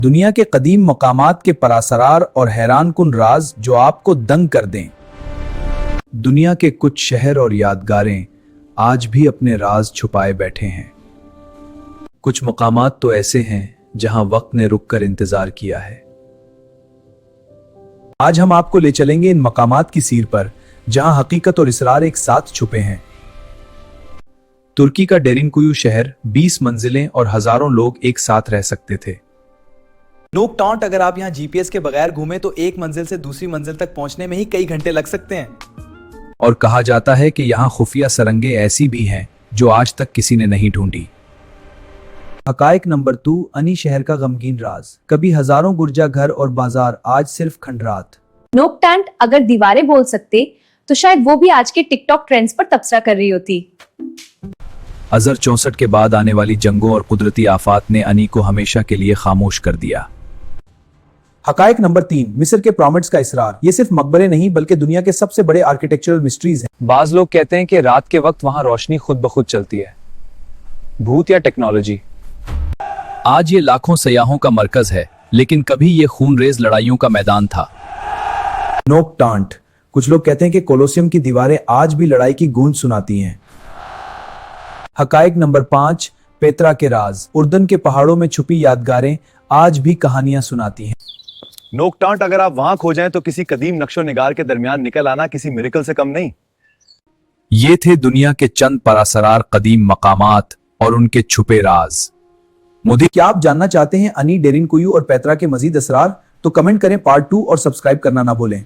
दुनिया के कदीम मकामात के परासरार और हैरान कुन राज जो आपको दंग कर दें। दुनिया के कुछ शहर और यादगारें आज भी अपने राज छुपाए बैठे हैं। कुछ मकामात तो ऐसे हैं जहां वक्त ने रुककर इंतजार किया है। आज हम आपको ले चलेंगे इन मकामात की सीर पर जहां हकीकत और इसरार एक साथ छुपे हैं। तुर्की का डेरिनकुयू शहर 20 मंजिलें और हजारों लोग एक साथ रह सकते थे। नोक टॉन्ट, अगर आप यहाँ जीपीएस के बगैर घूमे तो एक मंजिल से दूसरी मंजिल तक पहुंचने में ही कई घंटे लग सकते हैं। और कहा जाता है कि यहाँ खुफिया सरंगें ऐसी भी हैं जो आज तक किसी ने नहीं ढूंढी। हकायक नंबर 2, अनी शहर का गमगीन राज। कभी हजारों गुर्जा घर और बाजार, आज सिर्फ खंडरात। नोक टॉन्ट, अगर दीवारें बोल सकते तो शायद वो भी आज के टिकटॉक ट्रेंड्स पर तबसरा कर रही होती। अजर 64 के बाद आने वाली जंगों और कुदरती आफात ने अनी को हमेशा के लिए खामोश कर दिया। हकायक नंबर 3, मिस्र के पिरामिड्स का इसरार। ये सिर्फ मकबरे नहीं बल्कि दुनिया के सबसे बड़े आर्किटेक्चरल मिस्ट्रीज हैं। बाज लोग कहते हैं कि रात के वक्त वहां रोशनी खुद ब खुद चलती है। भूत या टेक्नोलॉजी? आज ये लाखों सयाहों का मरकज है, लेकिन कभी ये खूनरेज लड़ाइयों का मैदान था। नोक टॉन्ट, कुछ लोग कहते हैं कि कोलोसियम की दीवारें आज भी लड़ाई की गूंज सुनाती हैं। हकायक नंबर 5, पेत्रा के राज। उर्दन के पहाड़ों में छुपी यादगारें आज भी कहानियां सुनाती हैं। नोक टॉन्ट, अगर आप वहां खो जाएं तो किसी कदीम नक्शो निगार के दरमियान निकल आना किसी मिरेकल से कम नहीं। ये थे दुनिया के चंद परासरार कदीम मकामात और उनके छुपे राज। मोदी, क्या आप जानना चाहते हैं अनी, डेरिनकुयू और पेत्रा के मजीद असरार? तो कमेंट करें पार्ट 2 और सब्सक्राइब करना ना भूलें।